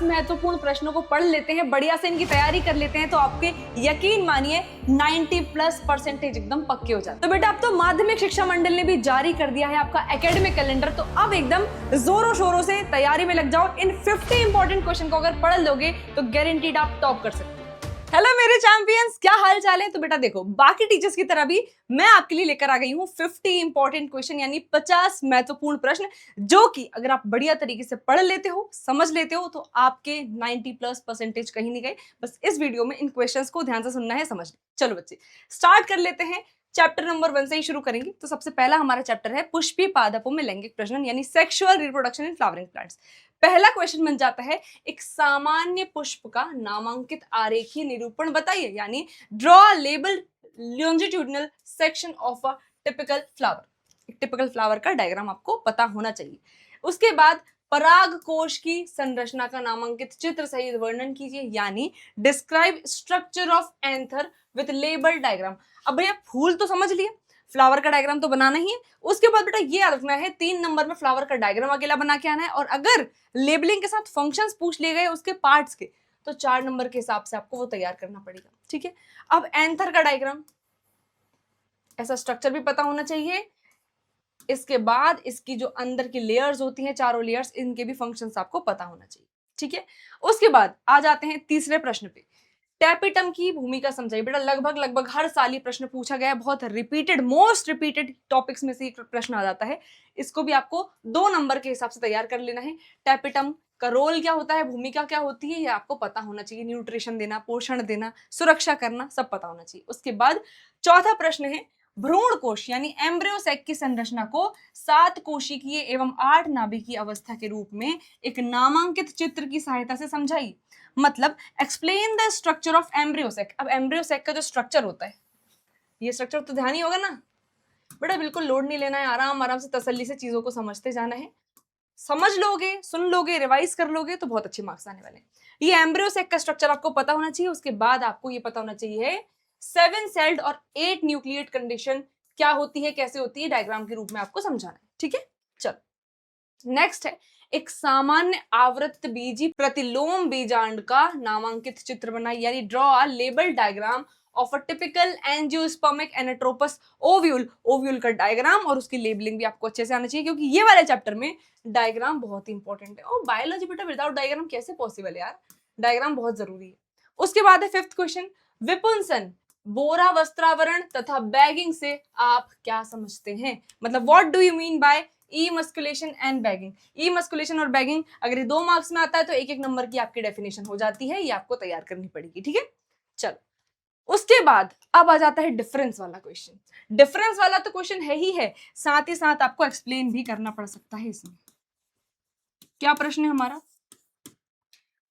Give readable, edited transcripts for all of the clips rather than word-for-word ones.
महत्वपूर्ण प्रश्नों को पढ़ लेते हैं, बढ़िया से इनकी तैयारी कर लेते हैं, तो आपके यकीन मानिए 90+ % एकदम पक्के हो जाते। तो बेटा अब तो माध्यमिक शिक्षा मंडल ने भी जारी कर दिया है आपका एकेडमिक कैलेंडर, तो अब एकदम जोरों शोरों से तैयारी में लग जाओ। इन 50 इंपॉर्टेंट क्वेश्चन को अगर पढ़ लोगे तो गारंटीड आप टॉप कर सकते हो। हेलो मेरे चैंपियंस, क्या हाल चाल है? तो बेटा देखो, बाकी टीचर्स की तरह भी मैं आपके लिए लेकर आ गई हूँ 50 इंपॉर्टेंट क्वेश्चन, यानी 50 महत्वपूर्ण प्रश्न, जो कि अगर आप बढ़िया तरीके से पढ़ लेते हो, समझ लेते हो, तो आपके 90+ % कहीं नहीं गए। बस इस वीडियो में इन क्वेश्चंस को ध्यान से सुनना है, समझना। चलो बच्चे स्टार्ट कर लेते हैं। चैप्टर नंबर 1 से ही शुरू करेंगे। तो सबसे पहला हमारा चैप्टर है पुष्पीय पादपों में लैंगिक प्रजनन, यानी sexual reproduction in flowering plants. पहला क्वेश्चन बन जाता है, एक सामान्य पुष्प का नामांकित आरेखीय निरूपण बताइए, यानी draw label longitudinal section of a typical flower. एक टिपिकल फ्लावर का डायग्राम आपको पता होना चाहिए। उसके बाद पराग कोश की संरचना का नामांकित चित्र सहित वर्णन कीजिए, यानी describe structure of anther with label diagram. अब भैया फूल तो समझ लिए, फ्लावर का डायग्राम तो बनाना ही है। उसके बाद बेटा ये याद रखना है, 3 नंबर में फ्लावर का डायग्राम अकेला बना के आना है, और अगर लेबलिंग के साथ फंक्शंस पूछ लिए गए उसके पार्ट्स के, तो 4 नंबर के हिसाब से आपको वो तैयार करना पड़ेगा। ठीक है, अब एंथर का डायग्राम, ऐसा स्ट्रक्चर भी पता होना चाहिए। इसके बाद इसकी जो अंदर की लेयर्स होती हैं, चारों लेयर्स, इनके भी फंक्शंस आपको पता होना चाहिए। ठीक है, उसके बाद आ जाते हैं तीसरे प्रश्न पे। टैपिटम की भूमिका समझाइए। बेटा लगभग हर साल ये प्रश्न पूछा गया है, बहुत रिपीटेड, मोस्ट रिपीटेड टॉपिक्स में से एक प्रश्न आ जाता है। इसको भी आपको 2 नंबर के हिसाब से तैयार कर लेना है। टैपिटम का रोल क्या होता है, भूमिका क्या होती है, ये आपको पता होना चाहिए। न्यूट्रिशन देना, पोषण देना, सुरक्षा करना, सब पता होना चाहिए। उसके बाद चौथा प्रश्न है, भ्रूण कोश यानी एम्ब्रियो सैक की संरचना को 7 कोशिकीय एवं 8 नाभिकीय अवस्था के रूप में एक नामांकित चित्र की सहायता से समझाइए। मतलब explain the structure of embryo sac. अब एम्ब्रियो सैक का जो स्ट्रक्चर होता है, ये स्ट्रक्चर तो ध्यान ही होगा ना बेटा, बिल्कुल लोड नहीं लेना है, आराम आराम से तसल्ली से चीजों को समझते जाना है। समझ लोगे, सुन लोगे, रिवाइज कर लोगे तो बहुत अच्छे मार्क्स आने वाले हैं। ये एम्ब्रियो सैक का स्ट्रक्चर आपको पता होना चाहिए। उसके बाद आपको ये पता होना चाहिए 7 सेल्ड और 8 न्यूक्लिएट कंडीशन क्या होती है, कैसे होती है, डायग्राम के रूप में आपको समझाना है। ठीक है, चलो नेक्स्ट है, एक सामान्य आवृत्त बीजी प्रतिलोम बीजांड का नामांकित चित्र बनाइए, यानी draw a label diagram of a typical angiospermic anatropous ovule. Ovule का डायग्राम और उसकी लेबलिंग भी आपको अच्छे से आना चाहिए, क्योंकि ये वाले चैप्टर में डायग्राम बहुत इंपॉर्टेंट है। और बायोलॉजी बेटा विदाउट डायग्राम कैसे पॉसिबल है यार, डायग्राम बहुत जरूरी है। उसके बाद है 5th क्वेश्चन, विपुंसन बोरा वस्त्रावरण तथा बैगिंग से आप क्या समझते हैं। मतलब what do you mean by emasculation and bagging. Emasculation और बैगिंग अगर ये 2 मार्क्स में आता है तो एक नंबर की आपकी डेफिनेशन हो जाती है, ये आपको तैयार करनी पड़ेगी। ठीक है, चलो उसके बाद अब आ जाता है डिफरेंस वाला क्वेश्चन। डिफरेंस वाला तो क्वेश्चन है ही है, साथ ही साथ आपको एक्सप्लेन भी करना पड़ सकता है इसमें। क्या प्रश्न है हमारा,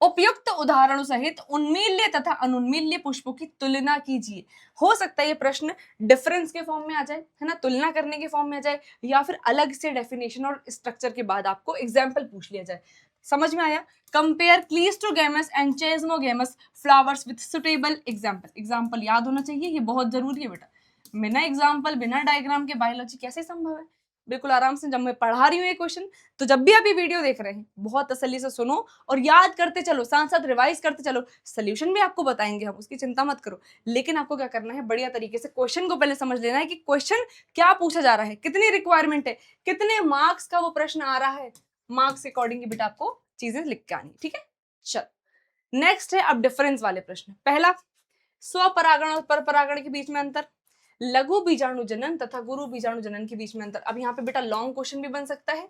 उपयुक्त उदाहरणों सहित उन्मील्य तथा अनुन्मील्य पुष्पों की तुलना कीजिए। हो सकता है ये प्रश्न डिफरेंस के फॉर्म में आ जाए, है ना, तुलना करने के फॉर्म में आ जाए, या फिर अलग से डेफिनेशन और स्ट्रक्चर के बाद आपको एग्जाम्पल पूछ लिया जाए। समझ में आया? Compare cleistogamous and chasmogamous flowers with suitable example. Example याद होना चाहिए, ये बहुत जरूरी है बेटा। बिना एग्जाम्पल, बिना डायग्राम के बायोलॉजी कैसे संभव है। बिल्कुल आराम से, जब मैं पढ़ा रही हूँ ये क्वेश्चन, तो जब भी आप ये वीडियो देख रहे हैं बहुत तसल्ली से सुनो और याद करते चलो, साथ साथ रिवाइज करते चलो। सोल्यूशन भी आपको बताएंगे हम, उसकी चिंता मत करो। लेकिन आपको क्या करना है, बढ़िया तरीके से क्वेश्चन को पहले समझ लेना है कि क्वेश्चन क्या पूछा जा रहा है, कितनी रिक्वायरमेंट है, कितने मार्क्स का वो प्रश्न आ रहा है। मार्क्स के अकॉर्डिंग बेटा आपको चीजें लिख के आनी। ठीक है, चल नेक्स्ट है अब डिफरेंस वाले प्रश्न। पहला, स्वपरागण और परपरागण के बीच में अंतर, लघु बीजाणु जनन तथा गुरु बीजाणु जनन के बीच में अंतर। अब यहाँ पे बेटा लॉन्ग क्वेश्चन भी बन सकता है,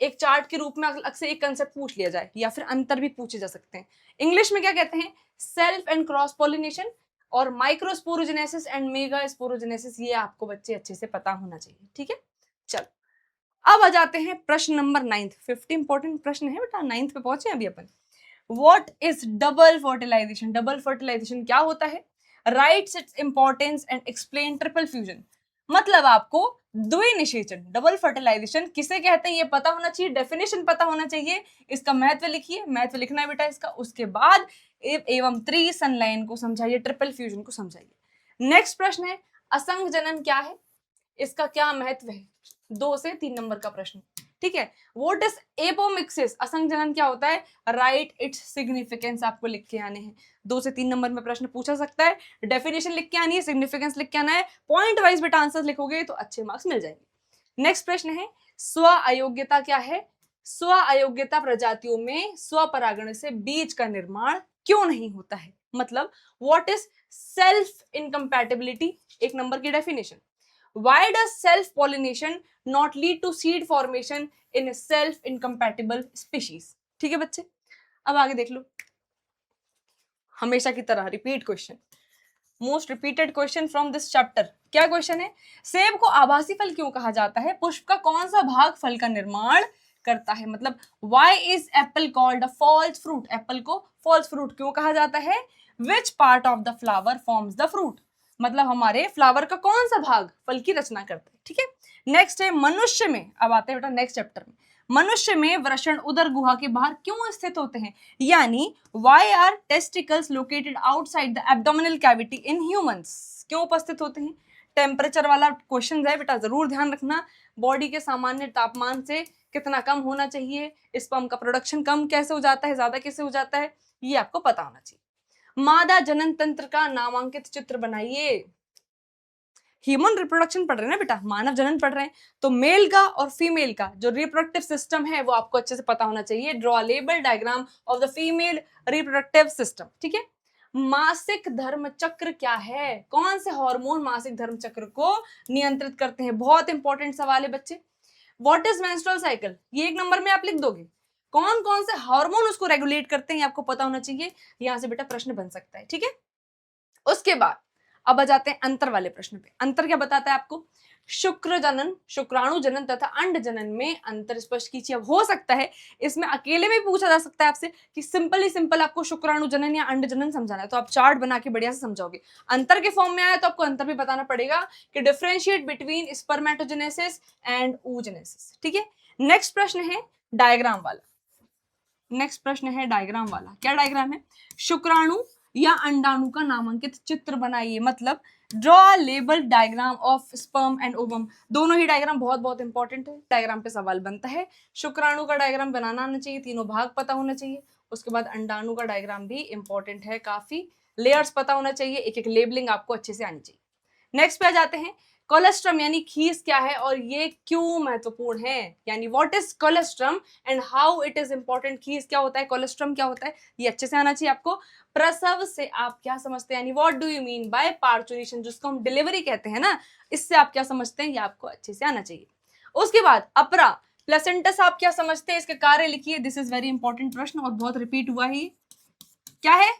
एक चार्ट के रूप में अक्सर एक कंसेप्ट पूछ लिया जाए, या फिर अंतर भी पूछे जा सकते हैं। इंग्लिश में क्या कहते हैं, सेल्फ एंड क्रॉस पॉलिनेशन और माइक्रोस्पोरोजेनेसिस एंड मेगा स्पोरोजेनेसिस। ये आपको बच्चे अच्छे से पता होना चाहिए। ठीक है, चलो अब आ जाते हैं प्रश्न नंबर 9। 50 इंपॉर्टेंट प्रश्न है बेटा, 9 पे पहुंचे अभी अपन। What is double fertilization. Double fertilization क्या होता है, rights its importance and explain triple fusion. मतलब आपको द्विनिषेचन, डबल फर्टिलाइजेशन किसे कहते हैं ये पता होना चाहिए, डेफिनेशन पता होना चाहिए, इसका महत्व लिखिए, महत्व लिखना है बेटा इसका। उसके बाद एवं त्रिसंलयन को समझाइए, ट्रिपल फ्यूजन को समझाइए। नेक्स्ट प्रश्न है, असंग जनन क्या है, इसका क्या महत्व है। 2 से 3 नंबर का प्रश्न। ठीक है। व्हाट इज एपोमिक्सिस, असंग जनन क्या होता है, राइट इट्स सिग्निफिकेंस आपको लिख के आने हैं। 2 से 3 नंबर में प्रश्न पूछा सकता है, डेफिनेशन लिख के आनी है, सिग्निफिकेंस लिख के आना है, पॉइंट वाइज बेटा आंसर लिखोगे तो अच्छे मार्क्स मिल जाएंगे। नेक्स्ट प्रश्न है स्व अयोग्यता क्या है, स्व अयोग्यता प्रजातियों में स्वपरागण से बीज का निर्माण क्यों नहीं होता है, मतलब what is self incompatibility, 1 number की definition. Why does self pollination not lead to seed formation in a self incompatible species? ठीक है बच्चे, अब आगे देख लो, हमेशा की तरह repeat question, most repeated question from this chapter. क्या क्वेश्चन है, सेब को आभासी फल क्यों कहा जाता है, पुष्प का कौन सा भाग फल का निर्माण करता है, मतलब why is apple called a false fruit, Apple को false fruit क्यों कहा जाता है, which part of the flower forms the fruit, मतलब हमारे फ्लावर का कौन सा भाग फल की रचना करता है। ठीक है। नेक्स्ट है मनुष्य में, अब आते हैं बेटा नेक्स्ट चैप्टर में, मनुष्य में वृषण उदर गुहा के बाहर क्यों स्थित होते हैं, यानी why are testicles located outside the abdominal cavity in humans, क्यों उपस्थित होते हैं। टेम्परेचर वाला क्वेश्चन है बेटा, जरूर ध्यान रखना, बॉडी के सामान्य तापमान से कितना कम होना चाहिए, स्पर्म का प्रोडक्शन कम कैसे हो जाता है, ज्यादा कैसे हो जाता है, ये आपको पता होना चाहिए। मादा जनन तंत्र का नामांकित चित्र बनाइए, ह्यूमन रिप्रोडक्शन पढ़ रहे हैं ना बेटा, मानव जनन पढ़ रहे हैं, तो मेल का और फीमेल का जो रिप्रोडक्टिव सिस्टम है वो आपको अच्छे से पता होना चाहिए। Draw a label diagram of the female reproductive system. ठीक है। मासिक धर्म चक्र क्या है, कौन से हार्मोन मासिक धर्म चक्र को नियंत्रित करते हैं, बहुत इंपॉर्टेंट सवाल है बच्चे। व्हाट इज मेंस्ट्रुअल साइकिल, ये 1 नंबर में आप लिख दोगे, कौन कौन से हार्मोन उसको रेगुलेट करते हैं आपको पता होना चाहिए, यहां से बेटा प्रश्न बन सकता है। ठीक है। उसके बाद अब आ जाते हैं अंतर वाले प्रश्न पे। अंतर क्या बताता है आपको, शुक्र जनन, शुक्राणु जनन तथा अंड जनन में अंतर स्पष्ट कीजिए। अब हो सकता है इसमें अकेले में पूछा जा सकता है आपसे कि सिंपल आपको शुक्राणु जनन या अंड जनन समझाना है, तो आप चार्ट बना के बढ़िया से समझाओगे। अंतर के फॉर्म में आया तो आपको अंतर भी बताना पड़ेगा कि differentiate between spermatogenesis and oogenesis। ठीक है। नेक्स्ट प्रश्न है डायग्राम वाला, नेक्स्ट प्रश्न है डायग्राम वाला। क्या डायग्राम है, शुक्राणु या अंडाणु का नामांकित चित्र बनाइए, मतलब draw label diagram of sperm and ovum. दोनों ही डायग्राम बहुत बहुत इंपॉर्टेंट है, डायग्राम पे सवाल बनता है। शुक्राणु का डायग्राम बनाना आना चाहिए, तीनों भाग पता होना चाहिए। उसके बाद अंडाणु का डायग्राम भी इंपॉर्टेंट है, काफी लेयर्स पता होना चाहिए, एक एक लेबलिंग आपको अच्छे से आनी चाहिए। नेक्स्ट पे आ जाते हैं, कोलेस्ट्रम यानी खीस क्या है और ये क्यों महत्वपूर्ण है, यानी what is colostrum and how it is important. खीस क्या होता है, कोलेस्ट्रम क्या होता है, ये अच्छे से आना चाहिए आपको। प्रसव से आप क्या समझते हैं, यानी what do you mean bye parturition, जिसको हम डिलीवरी कहते हैं ना, इससे आप क्या समझते हैं, ये आपको अच्छे से आना चाहिए। उसके बाद अपरा प्लेसेंटस आप क्या समझते हैं, इसके कार्य लिखिए। दिस इज वेरी इंपॉर्टेंट प्रश्न और बहुत रिपीट हुआ ही, क्या है,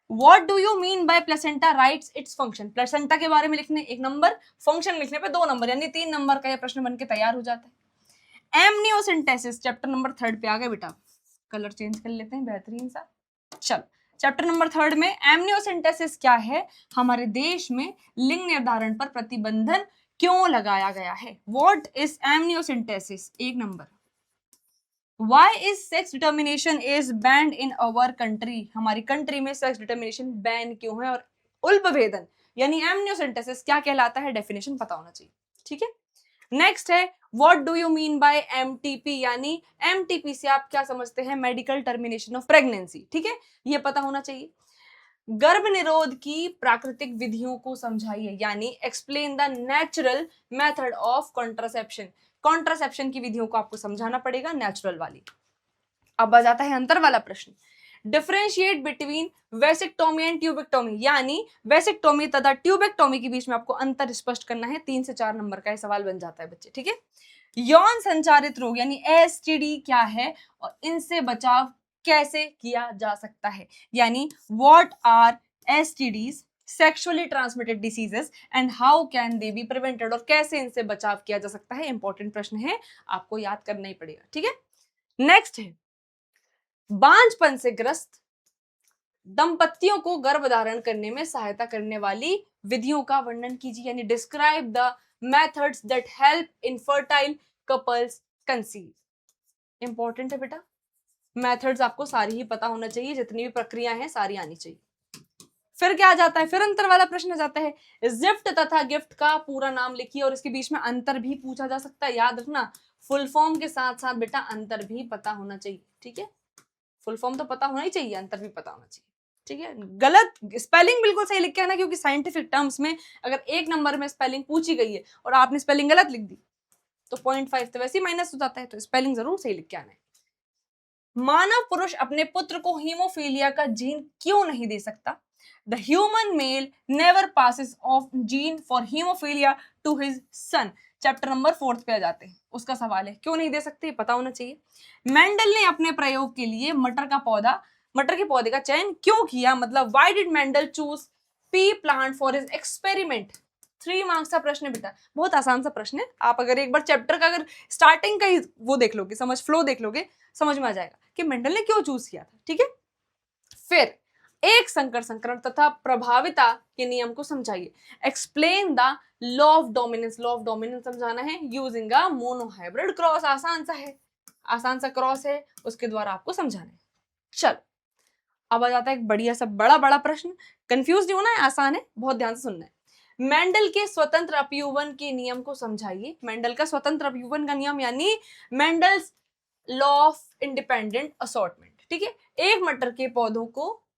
What do you mean by placenta writes its function? Placenta के बारे में लिखने 1 नंबर, फंक्शन लिखने पे 2 नंबर, यानी 3 नंबर का यह प्रश्न बनके तैयार हो जाता है। एमनियोसिंथेसिस चैप्टर नंबर 3 पे आ गए बेटा, कलर चेंज कर लेते हैं बेहतरीन सा। चलो चैप्टर नंबर 3 में एमनियोसिंथेसिस क्या है, हमारे देश में लिंग निर्धारण पर प्रतिबंधन क्यों लगाया गया है। What is amniocentesis, 1 number. Why is sex determination is banned in our country? हमारी कंट्री में सेक्स डिटर्मिनेशन बैन क्यों है, और उल्पभेदन यानी एमनियोसेंटेसिस क्या कहलाता है, डेफिनेशन पता होना चाहिए। ठीक है। नेक्स्ट है what do you mean bye MTP, यानी एमटीपी से आप क्या समझते हैं, मेडिकल टर्मिनेशन ऑफ प्रेगनेंसी। ठीक है, ये पता होना चाहिए। गर्भ निरोध की प्राकृतिक विधियों को समझाइए, यानी explain the natural method of contraception. Contraception की विधियों को आपको समझाना पड़ेगा, नेचुरल वाली। अब आ जाता है अंतर वाला प्रश्न, डिफरेंशिएट बिटवीन वेसिक्टोमी एंड ट्यूबेक्टोमी, यानी वेसिक्टोमी तथा ट्यूबेक्टोमी के बीच में आपको अंतर स्पष्ट करना है। 3 से 4 नंबर का सवाल बन जाता है बच्चे। ठीक है। यौन संचारित रोग यानी एसटीडी क्या है और इनसे बचाव कैसे किया जा सकता है, यानी what are STDs, sexually transmitted diseases and how can they be prevented, और कैसे इनसे बचाव किया जा सकता है। इंपॉर्टेंट प्रश्न है, आपको याद करना ही पड़ेगा। ठीक है। नेक्स्ट है बांझपन से ग्रस्त दंपतियों को गर्भधारण करने में सहायता करने वाली विधियों का वर्णन कीजिए, यानी describe the methods that help infertile couples conceive. Important है बेटा, मेथड्स आपको सारी ही पता होना चाहिए, जितनी भी प्रक्रिया है सारी आनी चाहिए। फिर क्या आ जाता है, फिर अंतर वाला प्रश्न आ जाता है। जिफ्ट तथा गिफ्ट का पूरा नाम लिखिए, और इसके बीच में अंतर भी पूछा जा सकता है, याद रखना। फुल फॉर्म के साथ साथ बेटा अंतर भी पता होना चाहिए, ठीक है। फुल फॉर्म तो पता होना ही चाहिए, अंतर भी पता होना चाहिए, ठीक है। गलत स्पेलिंग बिल्कुल सही लिख के आना, क्योंकि साइंटिफिक टर्म्स में अगर 1 नंबर में स्पेलिंग पूछी गई है और आपने स्पेलिंग गलत लिख दी तो 0.5 तो वैसे ही माइनस हो जाता है, तो स्पेलिंग जरूर सही लिख के आना है। मानव पुरुष अपने पुत्र को हीमोफीलिया का जीन क्यों नहीं दे सकता? The human male never passes off gene for haemophilia to his son. Chapter number 4 पे आ जाते हैं, उसका सवाल है, क्यों नहीं दे सकते, पता होना चाहिए। मेंडल ने अपने प्रयोग के लिए मटर के पौधे का चयन क्यों किया? मतलब why did Mendel choose P plant for his experiment? 3 marks का प्रश्न है बेटा, बहुत आसान सा प्रश्न है। आप अगर एक बार चैप्टर का अगर स्टार्टिंग का ही वो देख लोगे, फ्लो देख लोगे, समझ में आ जाएगा कि मेंडल ने क्यों चूज किया था, ठीक है। फिर एक संकर संकरण तथा प्रभाविता के नियम को समझाइए। Explain the law of dominance. Law of dominance समझाना है यूजिंग अ मोनोहाइब्रिड क्रॉस। आसान सा है, आसान सा क्रॉस है, उसके द्वारा आपको समझाना है। चल अब आ जाता है एक बढ़िया सा बड़ा प्रश्न, कंफ्यूज नहीं होना है, आसान है, बहुत ध्यान से सुनना है। मेंडल के स्वतंत्र अपयूवन के नियम को समझाइए। मेंडल का स्वतंत्र अपयूवन का नियम यानी Mendel's law of independent assortment, ठीक है। एक मटर के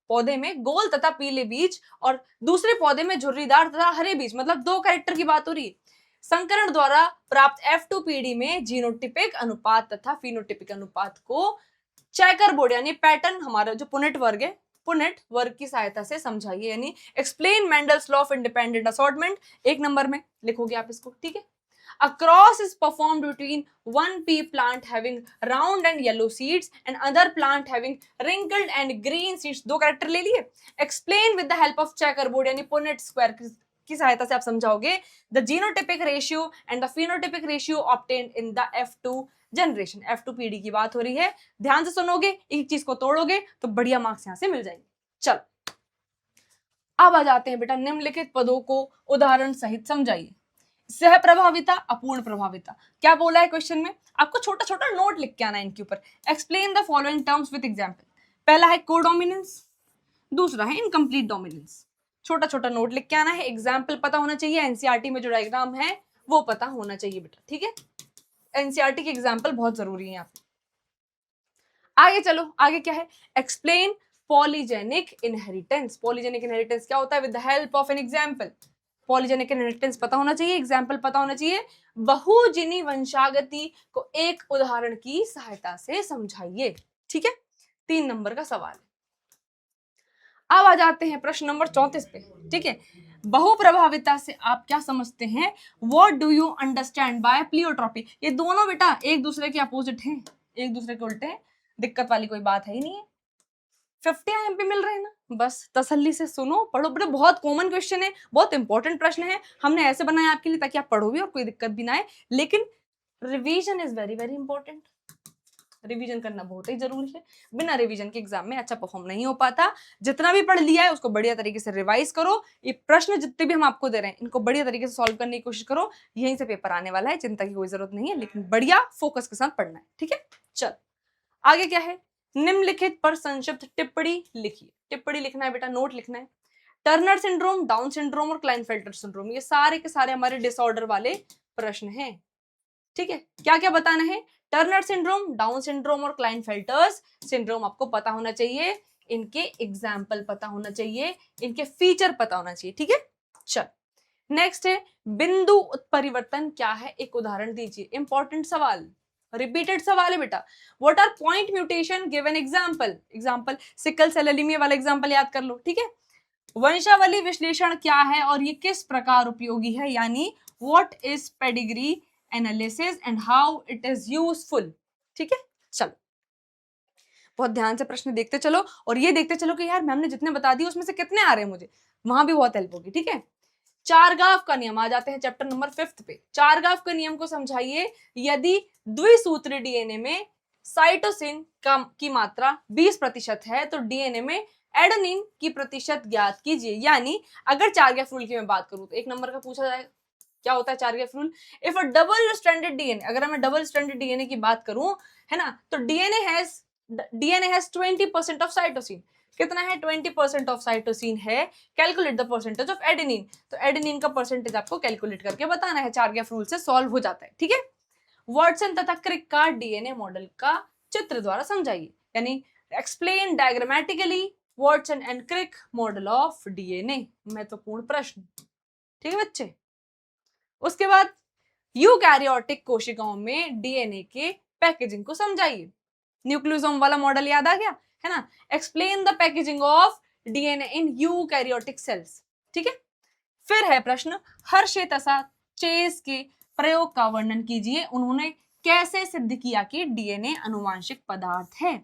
पौधे में गोल तथा पीले बीज और दूसरे पौधे में झुर्रीदार तथा हरे बीज, मतलब 2 कैरेक्टर की बात हो रही है। संकरण द्वारा प्राप्त F2PD में जीनोटिपिक अनुपात तथा फिनोटिपिक अनुपात को चेकर बोर्ड यानी पैटर्न, हमारा जो पुनेट वर्ग है, पुनेट वर्ग की सहायता से समझाइए। यानी explain Mendel's law of independent assortment, 1 number में लिखोगे आप इसको, ठीक है। A cross is performed between one pea plant having round and yellow seeds and other plant having wrinkled and green seeds। 2 character ले लिए। Explain with the help of checkerboard यानी Punnett square की सहायता से आप समझाओगे the genotypic ratio and the phenotypic ratio obtained in the F2 generation. F2PD की बात हो रही है, ध्यान से सुनोगे, एक चीज को तोड़ोगे तो बढ़िया मार्क्स यहां से मिल जाएंगे। चलो अब आ जाते हैं बेटा निम्नलिखित पदों को उदाहरण सहित समझाइए। सह प्रभाविता, अपूर्ण प्रभाविता, क्या बोला है क्वेश्चन में? आपको छोटा छोटा नोट लिख के आना है इनके ऊपर। Explain the following terms with example. पहला है कोडोमिनेंस, दूसरा है इनकम्प्लीट डोमिनेंस। छोटा छोटा नोट लिख के आना है, एग्जाम्पल पता होना चाहिए, एनसीईआरटी में जो डायग्राम है वो पता होना चाहिए बेटा, ठीक है। एनसीईआरटी के एग्जाम्पल बहुत जरूरी है यहाँ पे। आगे चलो, आगे क्या है? Explain polygenic inheritance. Polygenic inheritance क्या होता है? With the help of an example. Polygenic inheritance पता होना चाहिए, एग्जाम्पल पता होना चाहिए। बहुजिनी वंशागति को एक उदाहरण की सहायता से समझाइए, ठीक है। 3 नंबर का सवाल है। अब आ जाते हैं प्रश्न नंबर 34 पे, ठीक है। बहुप्रभाविता से आप क्या समझते हैं? What do you understand by pleiotropy? ये दोनों बेटा एक दूसरे के अपोजिट हैं, एक दूसरे के उल्टे हैं, दिक्कत वाली कोई बात है ही नहीं है। 50 IMP मिल रहे हैं ना, बस तसल्ली से सुनो, पढ़ो बेटा, बहुत कॉमन क्वेश्चन है, बहुत इंपॉर्टेंट प्रश्न है। हमने ऐसे बनाया आपके लिए ताकि आप पढ़ो भी और कोई दिक्कत भी ना आए, लेकिन revision is very very important. Revision करना बहुत ही जरूरी है, बिना रिवीजन के एग्जाम में अच्छा परफॉर्म नहीं हो पाता। जितना भी पढ़ लिया है उसको बढ़िया तरीके से रिवाइज करो। ये प्रश्न जितने भी हम आपको दे रहे हैं इनको बढ़िया तरीके से सॉल्व करने की कोशिश करो, यहीं से पेपर आने वाला है, चिंता की कोई जरूरत नहीं है, लेकिन बढ़िया फोकस के साथ पढ़ना है, ठीक है। चल आगे क्या है? निम्नलिखित पर संक्षिप्त टिप्पणी लिखिए। टिप्पणी लिखना है बेटा, नोट लिखना है। टर्नर सिंड्रोम, डाउन सिंड्रोम और क्लाइनफेल्टर सिंड्रोम, ये सारे के सारे हमारे डिसऑर्डर वाले प्रश्न हैं, ठीक है। क्या क्या बताना है? टर्नर सिंड्रोम, डाउन सिंड्रोम और क्लाइनफेल्टर्स सिंड्रोम आपको पता होना चाहिए, इनके एग्जाम्पल पता होना चाहिए, इनके फीचर पता होना चाहिए, ठीक है। चल नेक्स्ट है बिंदु उत्परिवर्तन क्या है, एक उदाहरण दीजिए। इंपॉर्टेंट सवाल, रिपीटेड सवाल है बेटा। What are point mutation, give an example. Example sickle cell anaemia वाला एग्जांपल याद कर लो, ठीक है। वंशावली विश्लेषण क्या है और ये किस प्रकार उपयोगी है, यानी what is pedigree analysis and how it is useful, ठीक है। चलो बहुत ध्यान से प्रश्न देखते चलो और ये देखते चलो कि यार मैम ने जितने बता दिए उसमें से कितने आ रहे हैं मुझे, वहां भी बहुत हेल्प होगी, ठीक है। चारगाव का नियम, आ जाते हैं चैप्टर नंबर 5 पे। चारगाव के नियम को समझाइए। यदि द्विसूत्री डीएनए में साइटोसिन की मात्रा 20% है तो डीएनए में एडेनिन की प्रतिशत ज्ञात कीजिए। यानी अगर चारगाव रूल की मैं बात करूं तो 1 नंबर का पूछा जाएगा, क्या होता है Chargaff rule? If a double stranded DNA, अगर मैं डबल स्ट्रैंडेड डीएनए की बात करूं, है ना, तो डीएनए हैज 20% ऑफ साइटोसिन। कितना है? 20% ऑफ साइटोसिन है। Calculate the percentage of adenine, तो एडेनिन का परसेंटेज आपको कैलकुलेट करके बताना है, चारगाव रूल से सॉल्व हो जाता है, ठीक है। वाटसन तथा क्रिक का डीएनए मॉडल का चित्र द्वारा समझाइए, यानी explain diagrammatically Watson and Crick model of DNA. महत्वपूर्ण प्रश्न, ठीक है बच्चे। उसके बाद यूकैरियोटिक कोशिकाओं में डीएनए के पैकेजिंग को समझाइए। न्यूक्लियोसोम वाला मॉडल याद आ गया है ना। Explain the packaging of DNA in eukaryotic cells, ठीक है। फिर है प्रश्न हर्शे तथा चेज के प्रयोग का वर्णन कीजिए। उन्होंने कैसे सिद्ध किया कि डीएनए अनुवांशिक पदार्थ है।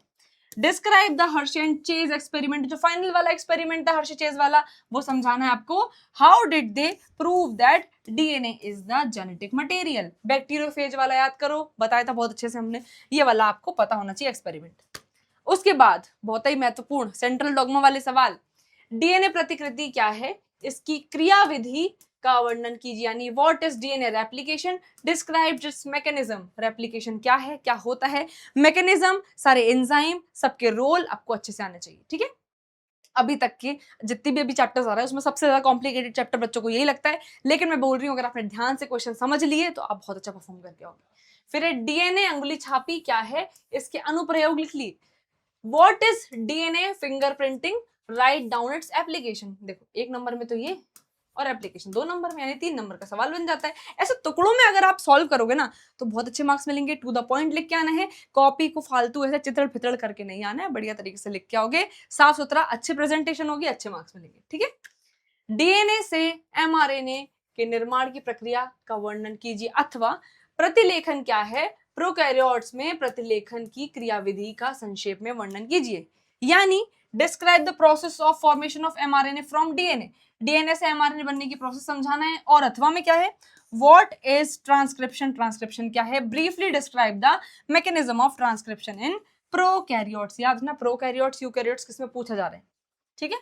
Describe the Hershey and chase experiment, जो फाइनल वाला एक्सपेरिमेंट था हर्शे चेज वाला, वो समझाना है आपको। How did they prove that DNA is the genetic material. Bacteriophage वाला याद करो, बताया था बहुत अच्छे से हमने, ये वाला आपको पता होना चाहिए एक्सपेरिमेंट। उसके बाद बहुत ही महत्वपूर्ण सेंट्रल डॉगमा वाले सवाल, डीएनए प्रतिकृति क्या है, इसकी क्रियाविधि का वर्णन कीजिए, यानी what is DNA replication, describe it's mechanism. Replication क्या है, क्या होता है, मैकेनिज्म, सारे एंजाइम, सबके रोल आपको अच्छे से आने चाहिए, ठीक है। अभी तक के जितने भी अभी चैप्टर्स आ रहे हैं उसमें सबसे ज्यादा कॉम्प्लिकेटेड चैप्टर बच्चों को यही लगता है, लेकिन मैं बोल रही हूँ अगर आपने ध्यान से क्वेश्चन समझ लिए तो आप बहुत अच्छा परफॉर्म करके आओगे। फिर डीएनए अंगुली छापी क्या है, इसके अनुप्रयोग लिख लिए। What is DNA fingerprinting, write down its application. देखो एक नंबर में तो ये और एप्लीकेशन 2 नंबर में, यानी 3 नंबर का सवाल बन जाता है। ऐसे टुकड़ों में अगर आप सॉल्व करोगे ना तो बहुत अच्छे मार्क्स मिलेंगे। टू द पॉइंट लिख के आना है, कॉपी को फालतू ऐसे चित्र फितड़ करके नहीं आना है, बढ़िया तरीके से लिख के आओगे, साफ सुथरा अच्छी प्रेजेंटेशन होगी, अच्छे मार्क्स मिलेंगे, ठीक है। डीएनए से एमआरएनए के निर्माण की प्रक्रिया का वर्णन कीजिए, अथवा प्रतिलेखन क्या है, प्रोकैरियोट्स में प्रतिलेखन की क्रियाविधि का संक्षेप में वर्णन कीजिए, यानी describe the process of formation of mRNA from DNA. DNA से एमआरएनए बनने की प्रोसेस समझाना है। और अथवा में क्या है, व्हाट इज ट्रांसक्रिप्शन, ट्रांसक्रिप्शन क्या है, briefly describe the mechanism of transcription in prokaryotes. याद रखना प्रोकैरियोट्स यूकैरियोट्स किसमें पूछा जा रहा है, ठीक है।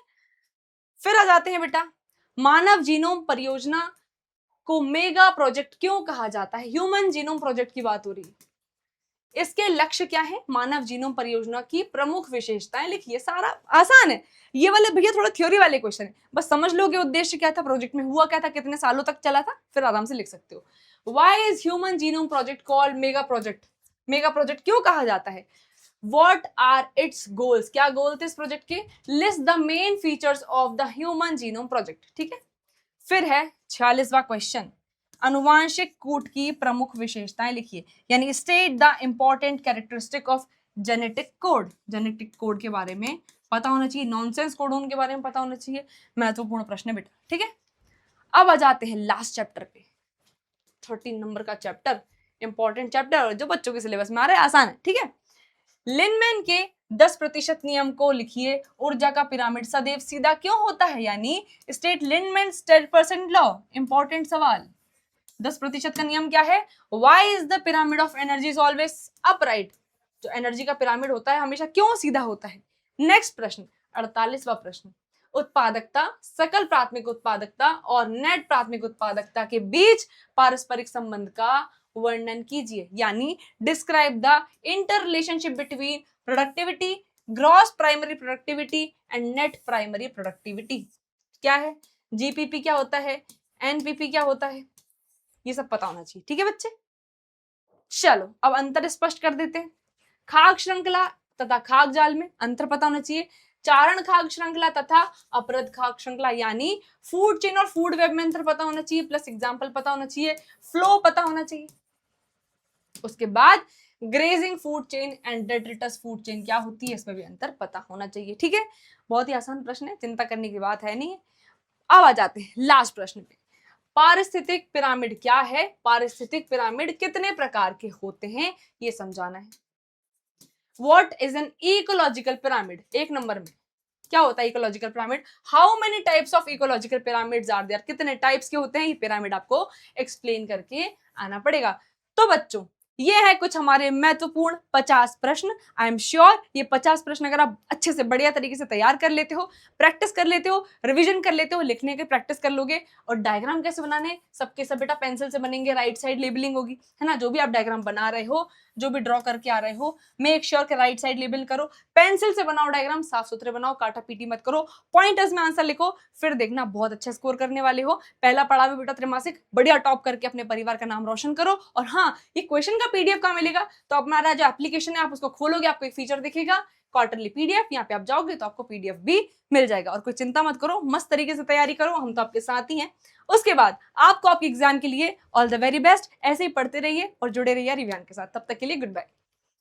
फिर आ जाते हैं बेटा, मानव जीनोम परियोजना को मेगा प्रोजेक्ट क्यों कहा जाता है। ह्यूमन जीनोम प्रोजेक्ट की बात हो रही है, इसके लक्ष्य क्या है, मानव जीनोम परियोजना की प्रमुख विशेषताएं लिखिए। सारा आसान है, ये वाले भैया थोड़ा थ्योरी वाले क्वेश्चन है, बस समझ लोगे उद्देश्य क्या था, प्रोजेक्ट में हुआ क्या था, कितने सालों तक चला था, फिर आराम से लिख सकते हो। Why is human genome project called mega project, mega project क्यों कहा जाता है। What are its goals, क्या गोल थे इस प्रोजेक्ट के, list the main features of the human genome project, ठीक है। फिर है 46वां क्वेश्चन, अनुवांशिक कूट की प्रमुख विशेषताएं लिखिए, यानी state the important characteristic of genetic code. Genetic code के बारे में पता होना चाहिए, नॉनसेंस कोडोन के बारे में पता होना चाहिए, महत्वपूर्ण प्रश्न है बेटा, ठीक है। अब आ जाते हैं लास्ट चैप्टर पे, 13 नंबर का चैप्टर, इंपॉर्टेंट चैप्टर जो बच्चों के सिलेबस में आ रहा है, आसान है, ठीक है। लिनमैन के 10% नियम को लिखिए। ऊर्जा का पिरामिड सदैव सीधा क्यों होता है, यानी स्टेट लिनमैन्स 10% लॉ। इंपॉर्टेंट सवाल, 10% का नियम क्या है, why is the pyramid of energy is always upright. जो एनर्जी का पिरामिड होता है हमेशा क्यों सीधा होता है। नेक्स्ट प्रश्न 48वां प्रश्न, उत्पादकता, सकल प्राथमिक उत्पादकता और नेट प्राथमिक उत्पादकता के बीच पारस्परिक संबंध का वर्णन कीजिए, यानी describe the inter relationship between productivity, gross primary productivity and net primary productivity. क्या है, जीपीपी क्या होता है, एनपीपी क्या होता है, ये सब पता होना चाहिए, ठीक है बच्चे। चलो अब अंतर स्पष्ट कर देते हैं। खाद्य श्रृंखला तथा खाद्य जाल में अंतर पता होना चाहिए। चारण खाद्य श्रृंखला तथा अपरद खाद्य श्रृंखला, यानी फूड चेन और फूड वेब में अंतर पता होना चाहिए, प्लस एग्जाम्पल पता होना चाहिए, फ्लो पता होना चाहिए। उसके बाद grazing food chain and detritus food chain क्या होती है, इसमें भी अंतर पता होना चाहिए, ठीक है। बहुत ही आसान प्रश्न है, चिंता करने की बात है नहीं है। अब आ जाते हैं लास्ट प्रश्न पे, पारिस्थितिक पिरामिड क्या है, पारिस्थितिक पिरामिड कितने प्रकार के होते हैं, ये समझाना है। What is an ecological pyramid, एक नंबर में क्या होता है ecological pyramid, how many types of ecological pyramids are there, कितने टाइप्स के होते हैं ये पिरामिड आपको एक्सप्लेन करके आना पड़ेगा। तो बच्चों ये है कुछ हमारे महत्वपूर्ण 50 प्रश्न। आई एम श्योर ये 50 प्रश्न अगर आप अच्छे से बढ़िया तरीके से तैयार कर लेते हो, प्रैक्टिस कर लेते हो, रिवीजन कर लेते हो, लिखने के प्रैक्टिस कर लोगे, और डायग्राम कैसे बनाने सबके सब बेटा पेंसिल से बनेंगे, राइट साइड लेबलिंग होगी, है ना। जो भी आप डायग्राम बना रहे हो, जो भी ड्रॉ करके आ रहे हो, मेक श्योर के राइट साइड लेबल करो, पेंसिल से बनाओ डायग्राम, साफ सुथरे बनाओ, काटा पीटी मत करो, पॉइंटर्स में आंसर लिखो, फिर देखना बहुत अच्छा स्कोर करने वाले हो। पहला पढ़ावे बेटा त्रैमासिक बढ़िया टॉप करके अपने परिवार का नाम रोशन करो। और हाँ, ये क्वेश्चन का पीडीएफ कहाँ मिलेगा? तो हमारा जो एप्लीकेशन है आप उसको खोलोगे, आपको एक फीचर दिखेगा क्वार्टरली पीडीएफ, यहाँ पे आप जाओगे तो आपको पीडीएफ भी मिल जाएगा। और कोई चिंता मत करो, मस्त तरीके से तैयारी करो, हम तो आपके साथ ही हैं। उसके बाद आपको आपके एग्जाम के लिए ऑल द वेरी बेस्ट। ऐसे ही पढ़ते रहिए और जुड़े रहिए रिव्यान के साथ। तब तक के लिए गुड बाय।